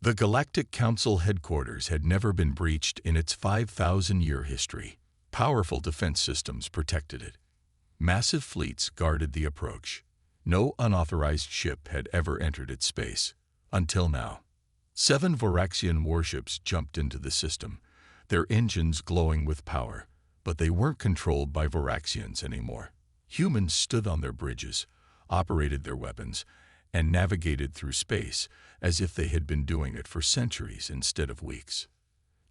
The Galactic Council headquarters had never been breached in its 5,000-year history. Powerful defense systems protected it. Massive fleets guarded the approach. No unauthorized ship had ever entered its space. Until now. 7 Voraxian warships jumped into the system, their engines glowing with power, but they weren't controlled by Voraxians anymore. Humans stood on their bridges, operated their weapons, and navigated through space as if they had been doing it for centuries instead of weeks.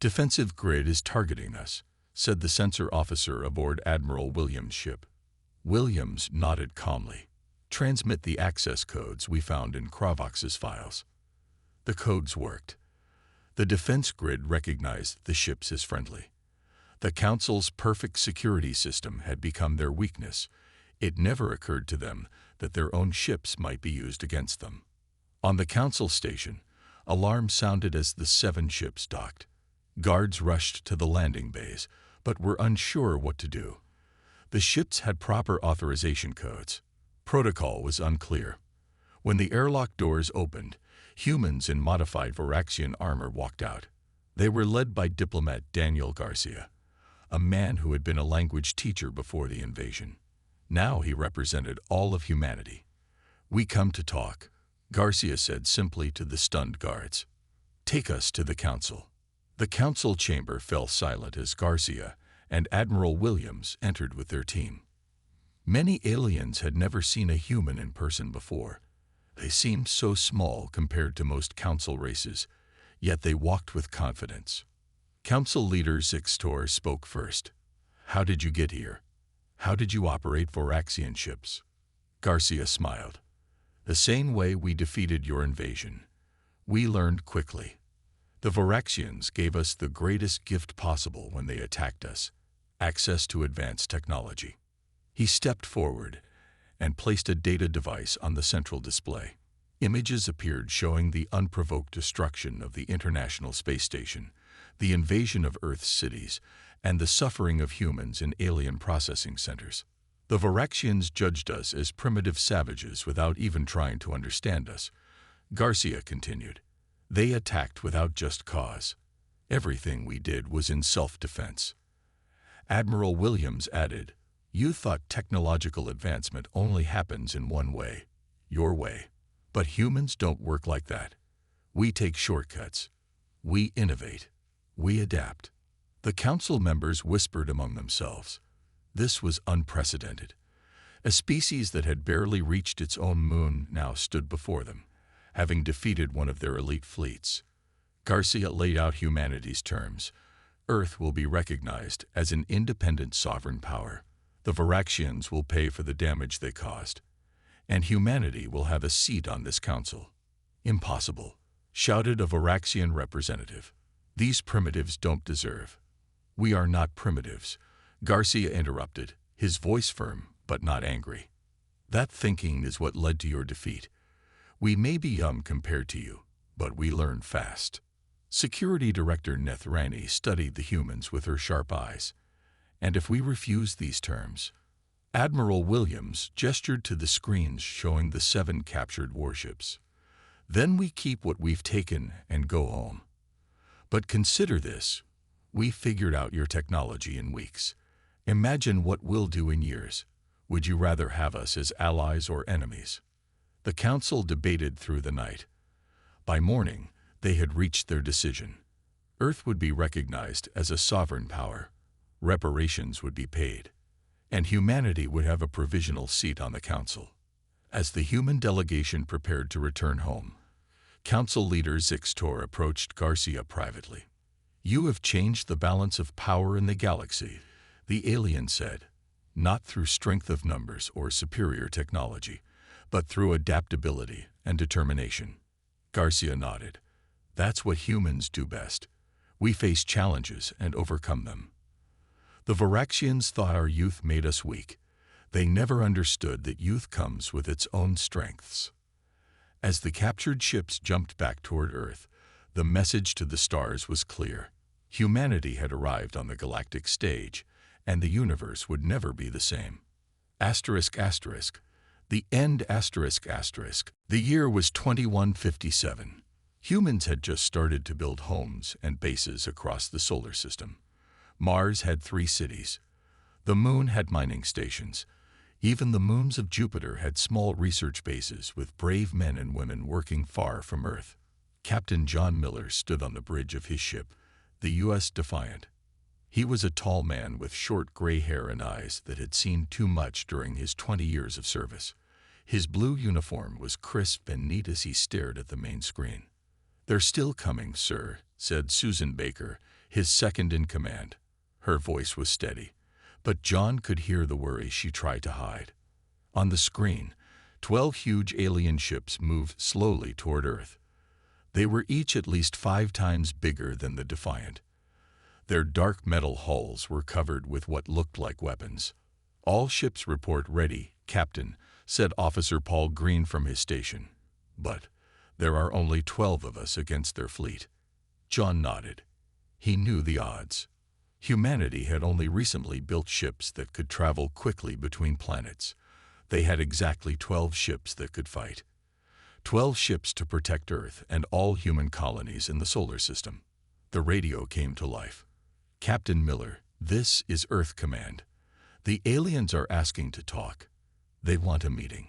"Defensive grid is targeting us," said the sensor officer aboard Admiral Williams' ship. Williams nodded calmly. "Transmit the access codes we found in Kravox's files." The codes worked. The defense grid recognized the ships as friendly. The Council's perfect security system had become their weakness. It never occurred to them that their own ships might be used against them. On the Council station, alarms sounded as the 7 ships docked. Guards rushed to the landing bays, but were unsure what to do. The ships had proper authorization codes. Protocol was unclear. When the airlock doors opened, humans in modified Voraxian armor walked out. They were led by diplomat Daniel Garcia, a man who had been a language teacher before the invasion. Now he represented all of humanity. "We come to talk," Garcia said simply to the stunned guards. "Take us to the Council." The Council chamber fell silent as Garcia and Admiral Williams entered with their team. Many aliens had never seen a human in person before. They seemed so small compared to most Council races, yet they walked with confidence. Council leader Zixtor spoke first. "How did you get here? How did you operate Voraxian ships?" Garcia smiled. "The same way we defeated your invasion. We learned quickly. The Voraxians gave us the greatest gift possible when they attacked us: access to advanced technology." He stepped forward and placed a data device on the central display. Images appeared showing the unprovoked destruction of the International Space Station, the invasion of Earth's cities, and the suffering of humans in alien processing centers. "The Voraxians judged us as primitive savages without even trying to understand us," Garcia continued. "They attacked without just cause. Everything we did was in self-defense." Admiral Williams added, "You thought technological advancement only happens in one way, your way. But humans don't work like that. We take shortcuts. We innovate. We adapt." The Council members whispered among themselves. This was unprecedented. A species that had barely reached its own moon now stood before them, having defeated one of their elite fleets. Garcia laid out humanity's terms. Earth will be recognized as an independent sovereign power. The Voraxians will pay for the damage they caused. And humanity will have a seat on this council. "Impossible," shouted a Voraxian representative. "These primitives don't deserve." "We are not primitives," Garcia interrupted, his voice firm but not angry. "That thinking is what led to your defeat. We may be young compared to you, but we learn fast." Security Director Nethrani studied the humans with her sharp eyes. "And if we refuse these terms?" Admiral Williams gestured to the screens showing the 7 captured warships. "Then we keep what we've taken and go home. But consider this. We figured out your technology in weeks. Imagine what we'll do in years. Would you rather have us as allies or enemies?" The Council debated through the night. By morning, they had reached their decision. Earth would be recognized as a sovereign power. Reparations would be paid. And humanity would have a provisional seat on the Council. As the human delegation prepared to return home, Council leader Zixtor approached Garcia privately. "You have changed the balance of power in the galaxy," the alien said, "not through strength of numbers or superior technology, but through adaptability and determination." Garcia nodded. "That's what humans do best. We face challenges and overcome them." The Voraxians thought our youth made us weak. They never understood that youth comes with its own strengths. As the captured ships jumped back toward Earth, the message to the stars was clear. Humanity had arrived on the galactic stage, and the universe would never be the same. Asterisk asterisk. The end asterisk asterisk. The year was 2157. Humans had just started to build homes and bases across the solar system. Mars had 3 cities. The Moon had mining stations. Even the moons of Jupiter had small research bases with brave men and women working far from Earth. Captain John Miller stood on the bridge of his ship, the U.S. Defiant. He was a tall man with short gray hair and eyes that had seen too much during his 20 years of service. His blue uniform was crisp and neat as he stared at the main screen. "They're still coming, sir," said Susan Baker, his second in command. Her voice was steady, but John could hear the worry she tried to hide. On the screen, 12 huge alien ships moved slowly toward Earth. They were each at least 5 times bigger than the Defiant. Their dark metal hulls were covered with what looked like weapons. "All ships report ready, Captain," said Officer Paul Green from his station. "But there are only 12 of us against their fleet." John nodded. He knew the odds. Humanity had only recently built ships that could travel quickly between planets. They had exactly 12 ships that could fight. 12 ships to protect Earth and all human colonies in the solar system. The radio came to life. "Captain Miller, this is Earth Command. The aliens are asking to talk. They want a meeting."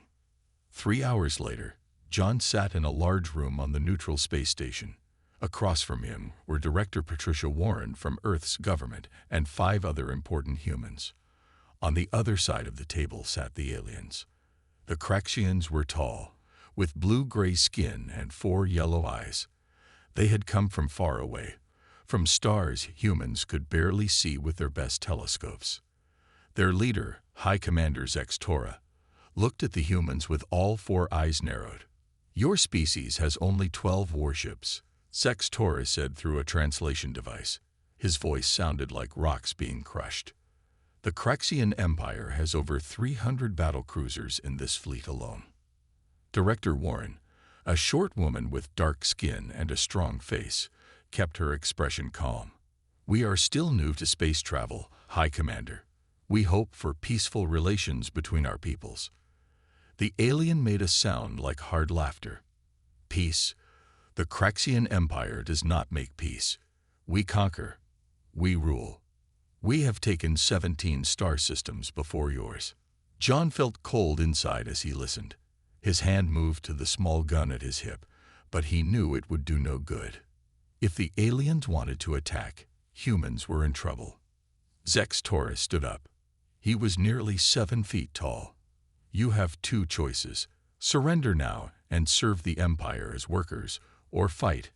3 hours later, John sat in a large room on the neutral space station. Across from him were Director Patricia Warren from Earth's government and 5 other important humans. On the other side of the table sat the aliens. The Craxians were tall, with blue-gray skin and 4 yellow eyes. They had come from far away, from stars humans could barely see with their best telescopes. Their leader, High Commander Zex Torah, looked at the humans with all 4 eyes narrowed. "Your species has only 12 warships," Zex Torah said through a translation device. His voice sounded like rocks being crushed. "The Craxian Empire has over 300 battlecruisers in this fleet alone." Director Warren, a short woman with dark skin and a strong face, kept her expression calm. "We are still new to space travel, High Commander. We hope for peaceful relations between our peoples." The alien made a sound like hard laughter. "Peace? The Craxian Empire does not make peace. We conquer. We rule. We have taken 17 star systems before yours." John felt cold inside as he listened. His hand moved to the small gun at his hip, but he knew it would do no good. If the aliens wanted to attack, humans were in trouble. Zex Torah stood up. He was nearly 7 feet tall. "You have 2 choices. Surrender now and serve the Empire as workers, or fight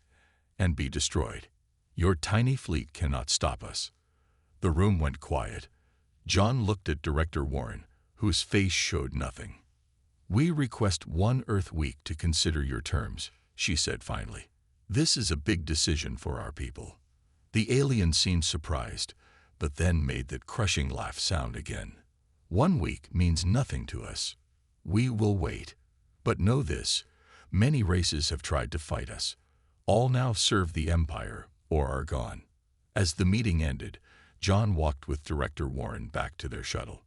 and be destroyed. Your tiny fleet cannot stop us." The room went quiet. John looked at Director Warren, whose face showed nothing. "We request 1 Earth week to consider your terms," she said finally. "This is a big decision for our people." The alien seemed surprised, but then made that crushing laugh sound again. "1 week means nothing to us. We will wait. But know this, many races have tried to fight us. All now serve the Empire or are gone." As the meeting ended, John walked with Director Warren back to their shuttle.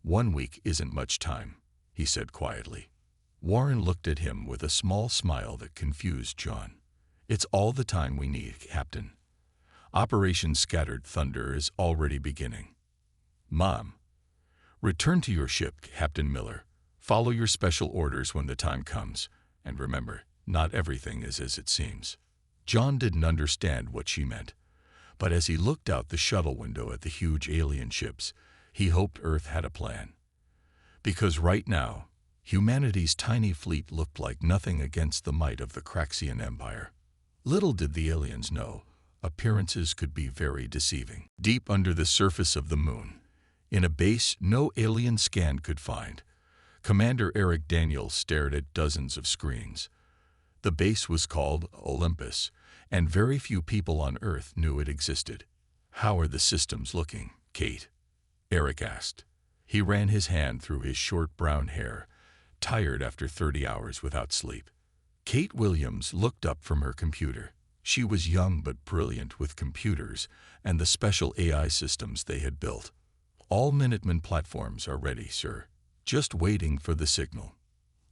"1 week isn't much time," he said quietly. Warren looked at him with a small smile that confused John. "It's all the time we need, Captain. Operation Scattered Thunder is already beginning." "Mom, return to your ship, Captain Miller. Follow your special orders when the time comes. And remember, not everything is as it seems." John didn't understand what she meant, but as he looked out the shuttle window at the huge alien ships, he hoped Earth had a plan. Because right now, humanity's tiny fleet looked like nothing against the might of the Craxian Empire. Little did the aliens know, appearances could be very deceiving. Deep under the surface of the moon, in a base no alien scan could find, Commander Eric Daniels stared at dozens of screens. The base was called Olympus, and very few people on Earth knew it existed. "How are the systems looking, Kate?" Eric asked. He ran his hand through his short brown hair, tired after 30 hours without sleep. Kate Williams looked up from her computer. She was young but brilliant with computers and the special AI systems they had built. "All Minuteman platforms are ready, sir. Just waiting for the signal."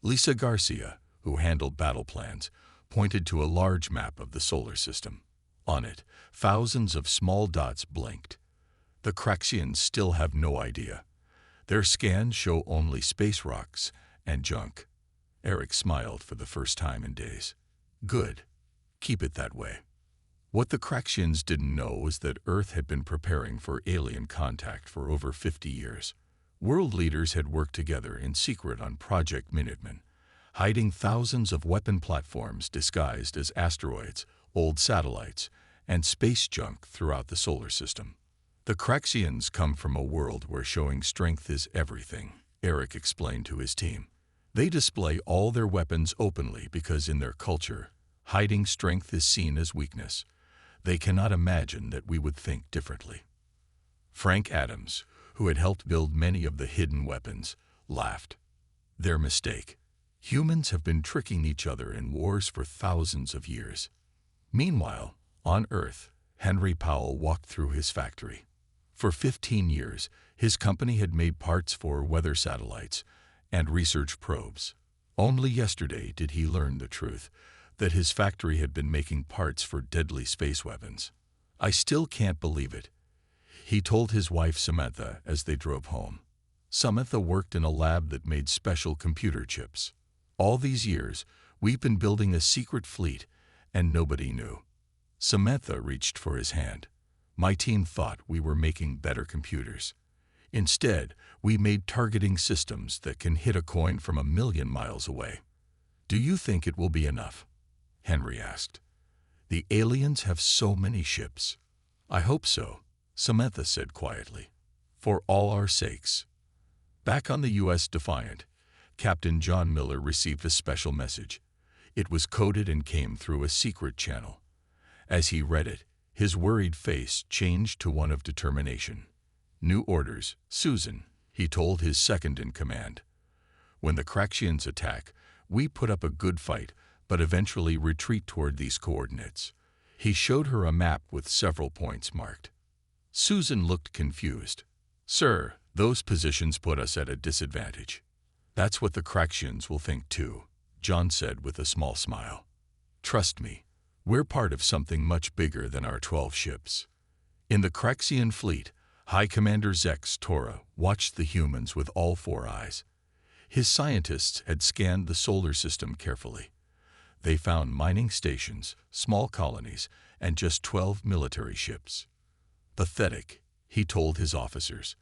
Lisa Garcia, who handled battle plans, pointed to a large map of the solar system. On it, thousands of small dots blinked. The Craxians still have no idea. Their scans show only space rocks and junk. Eric smiled for the first time in days. Good. Keep it that way. What the Craxians didn't know was that Earth had been preparing for alien contact for over 50 years. World leaders had worked together in secret on Project Minuteman, hiding thousands of weapon platforms disguised as asteroids, old satellites, and space junk throughout the solar system. The Craxians come from a world where showing strength is everything, Eric explained to his team. They display all their weapons openly because in their culture, hiding strength is seen as weakness. They cannot imagine that we would think differently. Frank Adams, who had helped build many of the hidden weapons, laughed. Their mistake. Humans have been tricking each other in wars for thousands of years. Meanwhile, on Earth, Henry Powell walked through his factory. For 15 years, his company had made parts for weather satellites and research probes. Only yesterday did he learn the truth, that his factory had been making parts for deadly space weapons. I still can't believe it, he told his wife Samantha as they drove home. Samantha worked in a lab that made special computer chips. All these years, we've been building a secret fleet, and nobody knew. Samantha reached for his hand. My team thought we were making better computers. Instead, we made targeting systems that can hit a coin from 1,000,000 miles away. Do you think it will be enough? Henry asked. The aliens have so many ships. I hope so, Samantha said quietly. For all our sakes. Back on the U.S. Defiant, Captain John Miller received a special message. It was coded and came through a secret channel. As he read it, his worried face changed to one of determination. New orders, Susan, he told his second-in-command. When the Craxians attack, we put up a good fight, but eventually retreat toward these coordinates. He showed her a map with several points marked. Susan looked confused. Sir, those positions put us at a disadvantage. That's what the Craxians will think too, John said with a small smile. Trust me, we're part of something much bigger than our 12 ships. In the Craxian fleet, High Commander Zex Torah watched the humans with all 4 eyes. His scientists had scanned the solar system carefully. They found mining stations, small colonies, and just 12 military ships. Pathetic, he told his officers.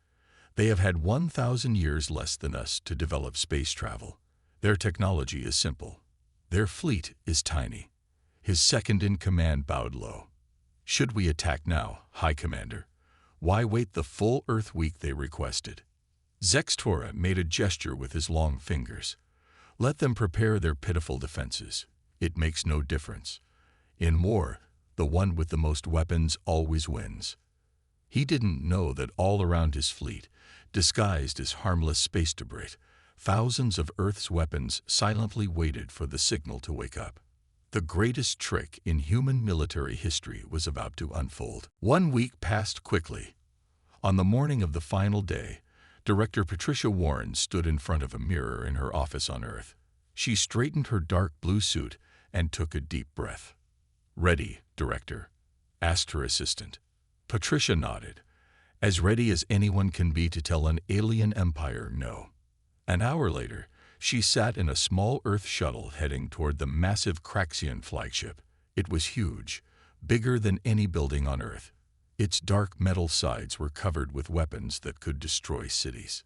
They have had 1,000 years less than us to develop space travel. Their technology is simple. Their fleet is tiny. His second-in-command bowed low. Should we attack now, High Commander? Why wait the full Earth week they requested? Zex Torah made a gesture with his long fingers. Let them prepare their pitiful defenses. It makes no difference. In war, the one with the most weapons always wins. He didn't know that all around his fleet, disguised as harmless space debris, thousands of Earth's weapons silently waited for the signal to wake up. The greatest trick in human military history was about to unfold. 1 week passed quickly. On the morning of the final day, Director Patricia Warren stood in front of a mirror in her office on Earth. She straightened her dark blue suit and took a deep breath. Ready, Director? Asked her assistant. Patricia nodded, as ready as anyone can be to tell an alien empire no. An hour later, she sat in a small Earth shuttle heading toward the massive Craxian flagship. It was huge, bigger than any building on Earth. Its dark metal sides were covered with weapons that could destroy cities.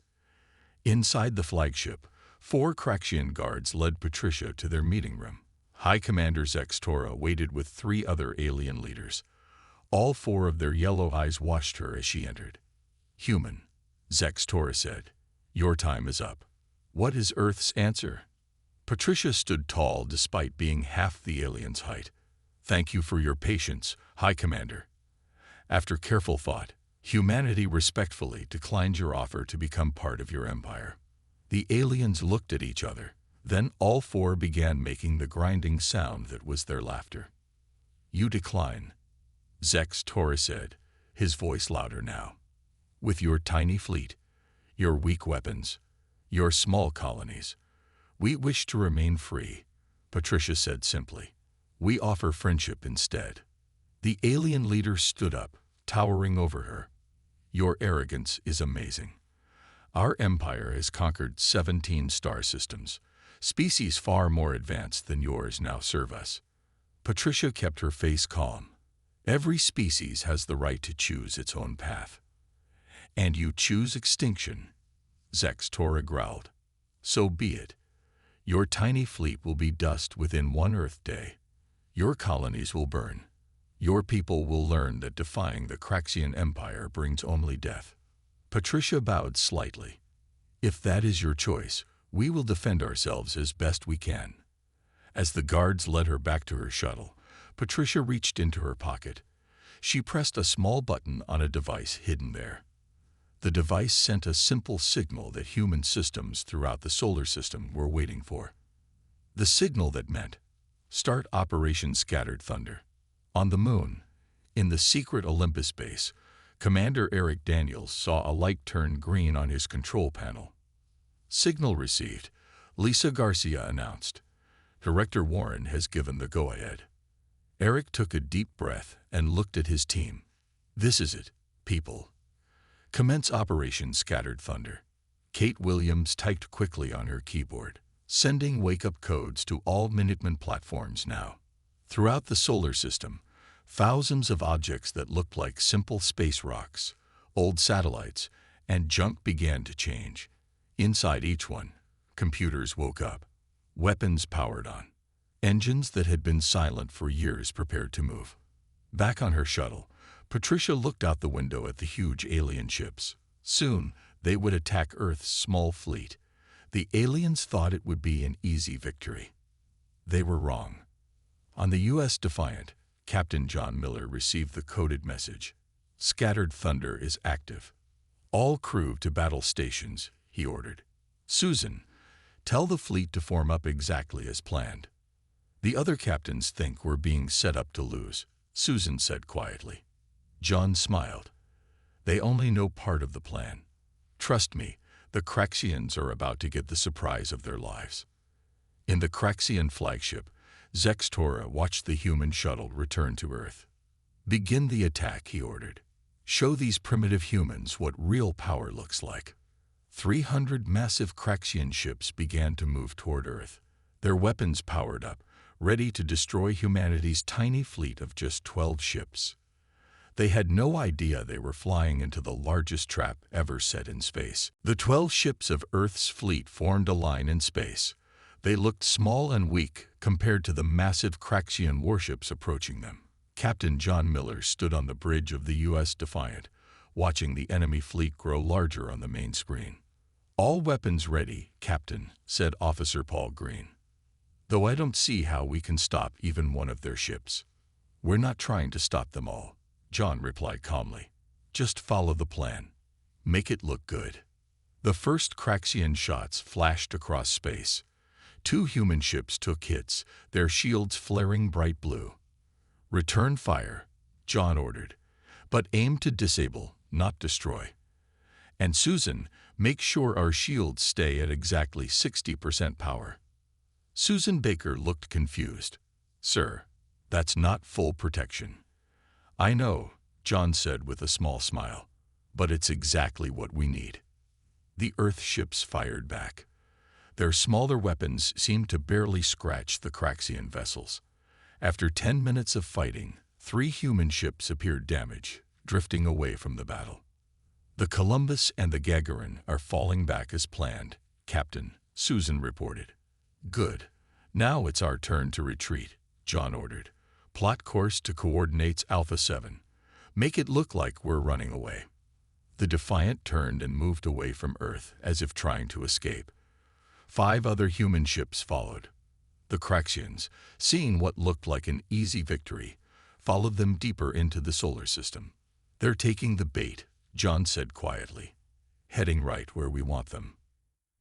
Inside the flagship, 4 Craxian guards led Patricia to their meeting room. High Commander Zex Torah waited with 3 other alien leaders. All 4 of their yellow eyes watched her as she entered. Human, Zex Torah said, your time is up. What is Earth's answer? Patricia stood tall despite being half the alien's height. Thank you for your patience, High Commander. After careful thought, humanity respectfully declined your offer to become part of your empire. The aliens looked at each other. Then all 4 began making the grinding sound that was their laughter. You decline, Zex Torah said, his voice louder now. With your tiny fleet, your weak weapons, your small colonies, we wish to remain free, Patricia said simply. We offer friendship instead." The alien leader stood up, towering over her. "Your arrogance is amazing. Our empire has conquered 17 star systems. Species far more advanced than yours now serve us." Patricia kept her face calm. "Every species has the right to choose its own path. And you choose extinction," Zextora growled. "So be it. Your tiny fleet will be dust within one Earth day. Your colonies will burn. Your people will learn that defying the Craxian Empire brings only death." Patricia bowed slightly. "If that is your choice, we will defend ourselves as best we can." As the guards led her back to her shuttle, Patricia reached into her pocket. She pressed a small button on a device hidden there. The device sent a simple signal that human systems throughout the solar system were waiting for. The signal that meant, "Start Operation Scattered Thunder." On the moon, in the secret Olympus base, Commander Eric Daniels saw a light turn green on his control panel. "Signal received," Lisa Garcia announced. "Director Warren has given the go-ahead." Eric took a deep breath and looked at his team. "This is it, people. Commence Operation Scattered Thunder." Kate Williams typed quickly on her keyboard, sending wake-up codes to all Minuteman platforms now. Throughout the solar system, thousands of objects that looked like simple space rocks, old satellites, and junk began to change. Inside each one, computers woke up. Weapons powered on. Engines that had been silent for years prepared to move. Back on her shuttle, Patricia looked out the window at the huge alien ships. Soon, they would attack Earth's small fleet. The aliens thought it would be an easy victory. They were wrong. On the U.S. Defiant, Captain John Miller received the coded message. "Scattered Thunder is active. All crew to battle stations," he ordered. "Susan, tell the fleet to form up exactly as planned." "The other captains think we're being set up to lose," Susan said quietly. John smiled. "They only know part of the plan. Trust me, the Craxians are about to get the surprise of their lives." In the Craxian flagship, Zextora watched the human shuttle return to Earth. "Begin the attack," he ordered. "Show these primitive humans what real power looks like." 300 massive Craxian ships began to move toward Earth, their weapons powered up, ready to destroy humanity's tiny fleet of just 12 ships. They had no idea they were flying into the largest trap ever set in space. The 12 ships of Earth's fleet formed a line in space. They looked small and weak compared to the massive Craxian warships approaching them. Captain John Miller stood on the bridge of the U.S. Defiant, watching the enemy fleet grow larger on the main screen. "All weapons ready, Captain," said Officer Paul Green. "Though I don't see how we can stop even one of their ships." "We're not trying to stop them all," John replied calmly. "Just follow the plan. Make it look good." The first Craxian shots flashed across space. 2 human ships took hits, their shields flaring bright blue. "Return fire," John ordered, "but aim to disable, not destroy. And Susan, make sure our shields stay at exactly 60% power." Susan Baker looked confused. "Sir, that's not full protection." "I know," John said with a small smile, "but it's exactly what we need." The Earth ships fired back. Their smaller weapons seemed to barely scratch the Craxian vessels. After 10 minutes of fighting, 3 human ships appeared damaged, drifting away from the battle. "The Columbus and the Gagarin are falling back as planned, Captain," Susan reported. "Good. Now it's our turn to retreat," John ordered. "Plot course to coordinates Alpha 7. Make it look like we're running away." The Defiant turned and moved away from Earth as if trying to escape. 5 other human ships followed. The Craxians, seeing what looked like an easy victory, followed them deeper into the solar system. "They're taking the bait," John said quietly. "Heading right where we want them."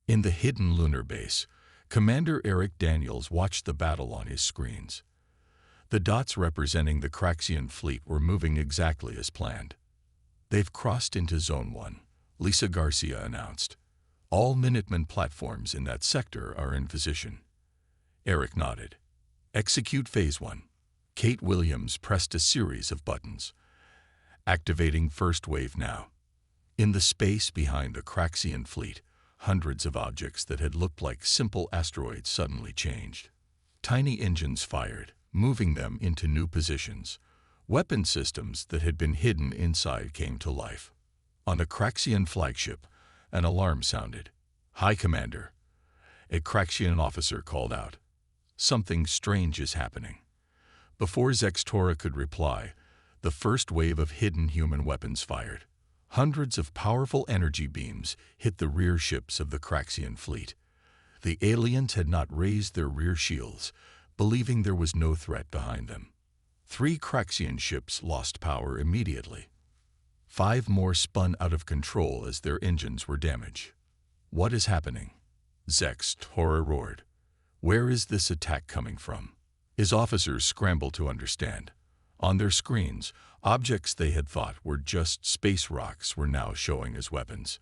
In the hidden lunar base, Commander Eric Daniels watched the battle on his screens. The dots representing the Craxian fleet were moving exactly as planned. "They've crossed into Zone 1, Lisa Garcia announced. "All Minuteman platforms in that sector are in position." Eric nodded. "Execute Phase 1, Kate Williams pressed a series of buttons, activating First Wave now. In the space behind the Craxian fleet, hundreds of objects that had looked like simple asteroids suddenly changed. Tiny engines fired, moving them into new positions. Weapon systems that had been hidden inside came to life. On the Craxian flagship, an alarm sounded. "High Commander," a Craxian officer called out. "Something strange is happening." Before Zextora could reply, the first wave of hidden human weapons fired. Hundreds of powerful energy beams hit the rear ships of the Craxian fleet. The aliens had not raised their rear shields, believing there was no threat behind them. 3 Craxian ships lost power immediately. 5 more spun out of control as their engines were damaged. "What is happening?" Zextora roared. "Where is this attack coming from?" His officers scrambled to understand. On their screens, objects they had thought were just space rocks were now showing as weapons.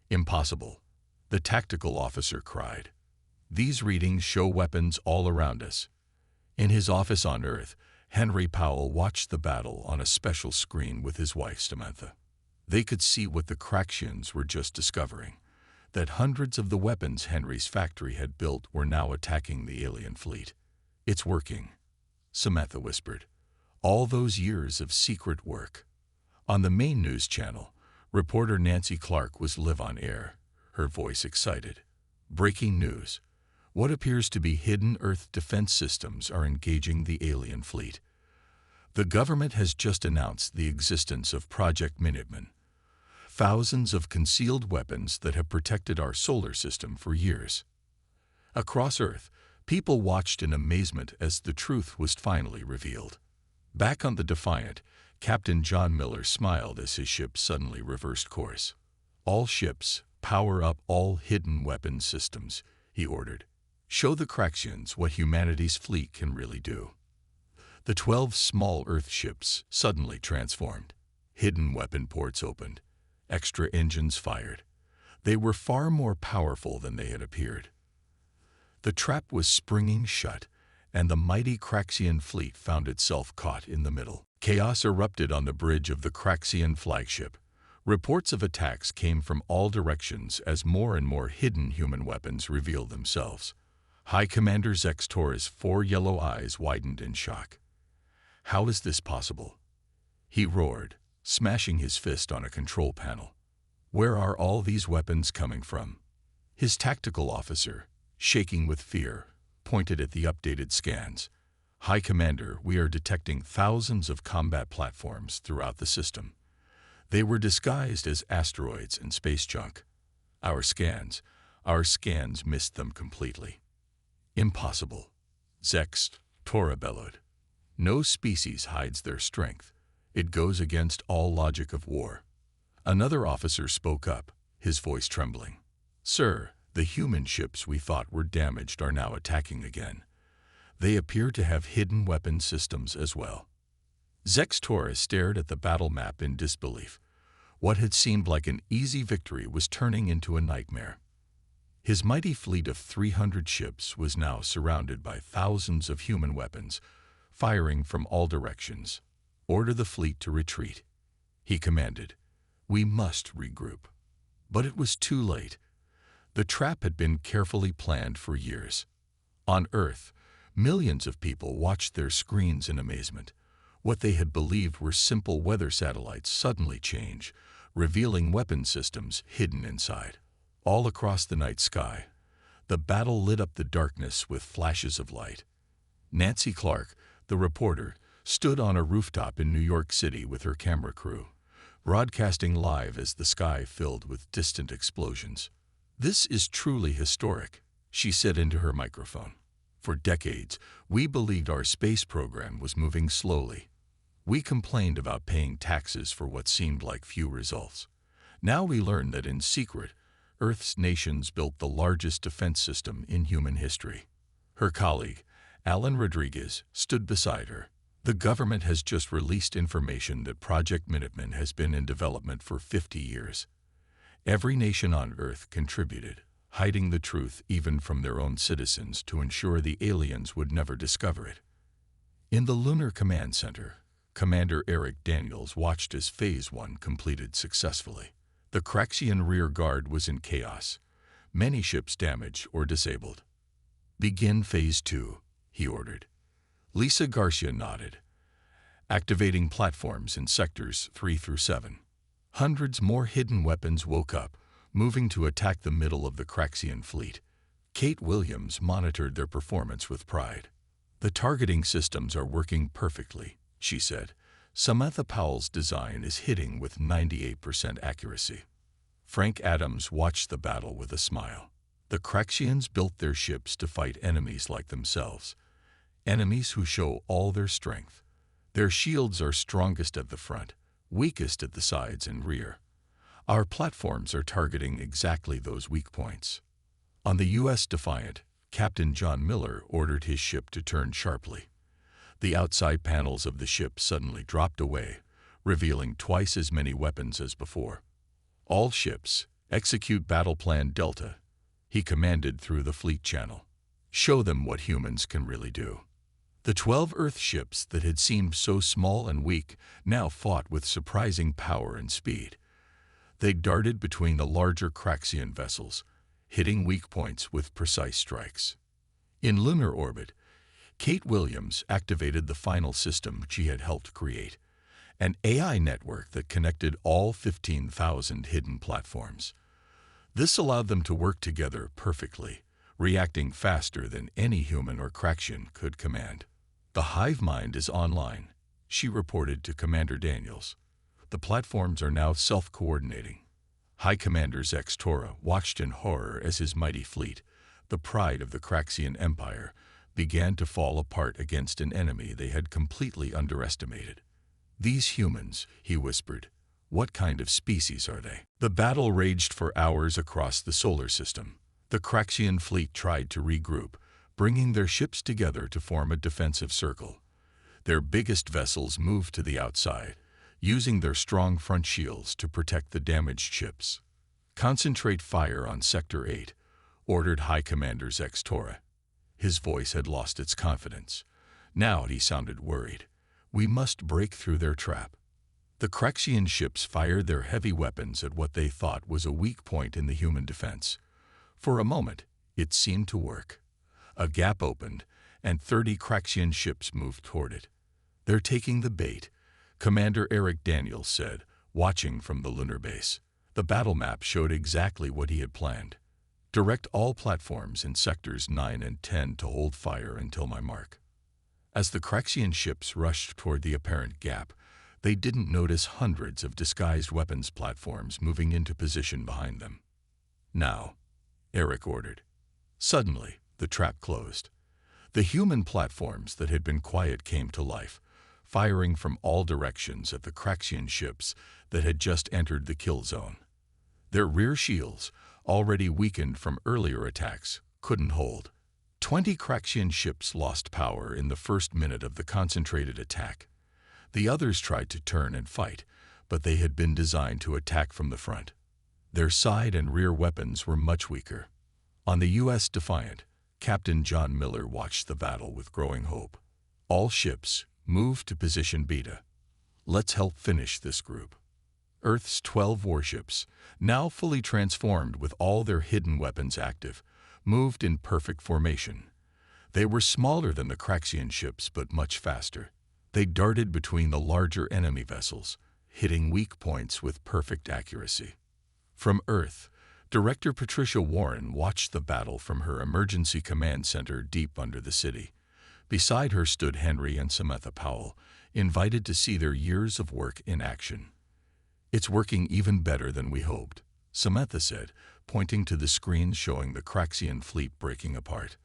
"Impossible," the tactical officer cried. "These readings show weapons all around us." In his office on Earth, Henry Powell watched the battle on a special screen with his wife Samantha. They could see what the Craxians were just discovering, that hundreds of the weapons Henry's factory had built were now attacking the alien fleet. "It's working," Samantha whispered. "All those years of secret work." On the main news channel, reporter Nancy Clark was live on air, her voice excited. "Breaking news. What appears to be hidden Earth defense systems are engaging the alien fleet. The government has just announced the existence of Project Minuteman, thousands of concealed weapons that have protected our solar system for years." Across Earth, people watched in amazement as the truth was finally revealed. Back on the Defiant, Captain John Miller smiled as his ship suddenly reversed course. "All ships, power up all hidden weapons systems," he ordered. "Show the Craxians what humanity's fleet can really do." The 12 small Earth ships suddenly transformed. Hidden weapon ports opened. Extra engines fired. They were far more powerful than they had appeared. The trap was springing shut, and the mighty Craxian fleet found itself caught in the middle. Chaos erupted on the bridge of the Craxian flagship. Reports of attacks came from all directions as more and more hidden human weapons revealed themselves. High Commander Zextora's 4 yellow eyes widened in shock. "How is this possible?" he roared, smashing his fist on a control panel. "Where are all these weapons coming from?" His tactical officer, shaking with fear, pointed at the updated scans. "High Commander, we are detecting thousands of combat platforms throughout the system. They were disguised as asteroids and space junk. Our scans missed them completely." "Impossible," Zextora bellowed. "No species hides their strength. It goes against all logic of war." Another officer spoke up, his voice trembling. "Sir, the human ships we thought were damaged are now attacking again. They appear to have hidden weapon systems as well." Zextora stared at the battle map in disbelief. What had seemed like an easy victory was turning into a nightmare. His mighty fleet of 300 ships was now surrounded by thousands of human weapons, firing from all directions. "Order the fleet to retreat," he commanded. "We must regroup." But it was too late. The trap had been carefully planned for years. On Earth, millions of people watched their screens in amazement. What they had believed were simple weather satellites suddenly changed, revealing weapon systems hidden inside. All across the night sky, the battle lit up the darkness with flashes of light. Nancy Clark, the reporter, stood on a rooftop in New York City with her camera crew, broadcasting live as the sky filled with distant explosions. "This is truly historic," she said into her microphone. "For decades, we believed our space program was moving slowly. We complained about paying taxes for what seemed like few results. Now we learn that in secret, Earth's nations built the largest defense system in human history." Her colleague, Alan Rodriguez, stood beside her. "The government has just released information that Project Minuteman has been in development for 50 years. Every nation on Earth contributed, hiding the truth even from their own citizens to ensure the aliens would never discover it. In the Lunar Command Center, Commander Eric Daniels watched as Phase 1 completed successfully. The Craxian rear guard was in chaos, many ships damaged or disabled. "Begin Phase 2, he ordered. Lisa Garcia nodded, activating platforms in sectors 3 through 7. Hundreds more hidden weapons woke up, moving to attack the middle of the Craxian fleet. Kate Williams monitored their performance with pride. "The targeting systems are working perfectly," she said. "Samantha Powell's design is hitting with 98% accuracy." Frank Adams watched the battle with a smile. The Craxians built their ships to fight enemies like themselves, enemies who show all their strength. Their shields are strongest at the front, weakest at the sides and rear. Our platforms are targeting exactly those weak points. On the U.S. Defiant, Captain John Miller ordered his ship to turn sharply. The outside panels of the ship suddenly dropped away, revealing twice as many weapons as before. "All ships, execute Battle Plan Delta," he commanded through the fleet channel. "Show them what humans can really do." The 12 Earth ships that had seemed so small and weak now fought with surprising power and speed. They darted between the larger Craxian vessels, hitting weak points with precise strikes. In lunar orbit, Kate Williams activated the final system she had helped create, an AI network that connected all 15,000 hidden platforms. This allowed them to work together perfectly, reacting faster than any human or Craxian could command. "The hive mind is online," she reported to Commander Daniels. "The platforms are now self-coordinating." High Commander Zex Tora watched in horror as his mighty fleet, the pride of the Craxian Empire, began to fall apart against an enemy they had completely underestimated. "These humans," he whispered, "what kind of species are they?" The battle raged for hours across the solar system. The Craxian fleet tried to regroup, bringing their ships together to form a defensive circle. Their biggest vessels moved to the outside, using their strong front shields to protect the damaged ships. "Concentrate fire on Sector 8, ordered High Commander Zex Tora. His voice had lost its confidence. Now he sounded worried. "We must break through their trap." The Craxian ships fired their heavy weapons at what they thought was a weak point in the human defense. For a moment, it seemed to work. A gap opened, and 30 Craxian ships moved toward it. "They're taking the bait," Commander Eric Daniels said, watching from the lunar base. The battle map showed exactly what he had planned. "Direct all platforms in sectors 9 and 10 to hold fire until my mark." As the Craxian ships rushed toward the apparent gap, they didn't notice hundreds of disguised weapons platforms moving into position behind them. "Now," Eric ordered. Suddenly, the trap closed. The human platforms that had been quiet came to life, firing from all directions at the Craxian ships that had just entered the kill zone. Their rear shields, already weakened from earlier attacks, couldn't hold. 20 Craxian ships lost power in the first minute of the concentrated attack. The others tried to turn and fight, but they had been designed to attack from the front. Their side and rear weapons were much weaker. On the U.S. Defiant, Captain John Miller watched the battle with growing hope. "All ships, move to position Beta. Let's help finish this group." Earth's 12 warships, now fully transformed with all their hidden weapons active, moved in perfect formation. They were smaller than the Craxian ships, but much faster. They darted between the larger enemy vessels, hitting weak points with perfect accuracy. From Earth, Director Patricia Warren watched the battle from her emergency command center deep under the city. Beside her stood Henry and Samantha Powell, invited to see their years of work in action. "It's working even better than we hoped," Samantha said, pointing to the screens showing the Craxian fleet breaking apart.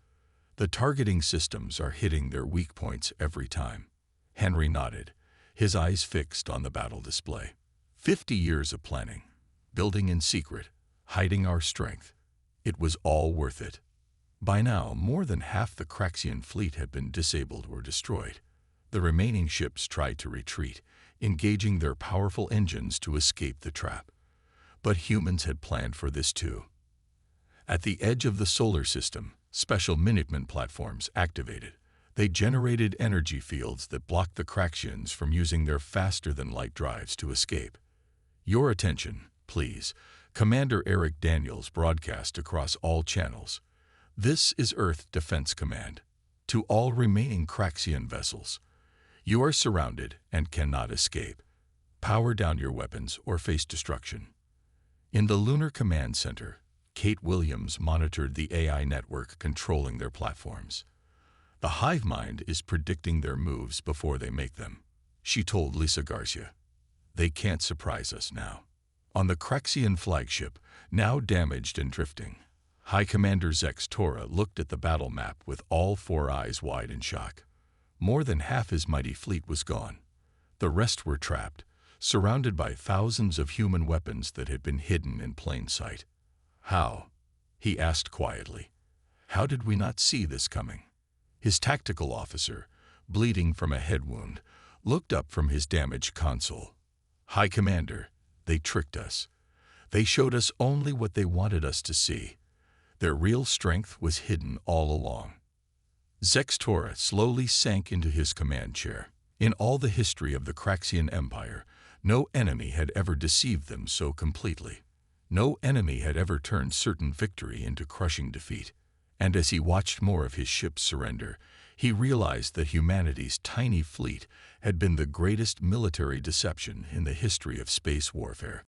"The targeting systems are hitting their weak points every time." Henry nodded, his eyes fixed on the battle display. 50 years of planning, building in secret, hiding our strength. It was all worth it. By now, more than half the Craxian fleet had been disabled or destroyed. The remaining ships tried to retreat, engaging their powerful engines to escape the trap. But humans had planned for this too. At the edge of the solar system, special Minuteman platforms activated. They generated energy fields that blocked the Craxians from using their faster-than-light drives to escape. Your attention, please. Commander Eric Daniels broadcast across all channels. This is Earth Defense Command. To all remaining Craxian vessels, you are surrounded and cannot escape. Power down your weapons or face destruction. In the Lunar Command Center, Kate Williams monitored the AI network controlling their platforms. The hive mind is predicting their moves before they make them. She told Lisa Garcia, "They can't surprise us now." On the Craxian flagship, now damaged and drifting, High Commander Zex Tora looked at the battle map with all four eyes wide in shock. More than half his mighty fleet was gone. The rest were trapped, surrounded by thousands of human weapons that had been hidden in plain sight. "How?" he asked quietly. "How did we not see this coming?" His tactical officer, bleeding from a head wound, looked up from his damaged console. "High Commander, they tricked us. They showed us only what they wanted us to see. Their real strength was hidden all along." Zex Tora slowly sank into his command chair. In all the history of the Craxian Empire, no enemy had ever deceived them so completely. No enemy had ever turned certain victory into crushing defeat. And as he watched more of his ships surrender, he realized that humanity's tiny fleet had been the greatest military deception in the history of space warfare.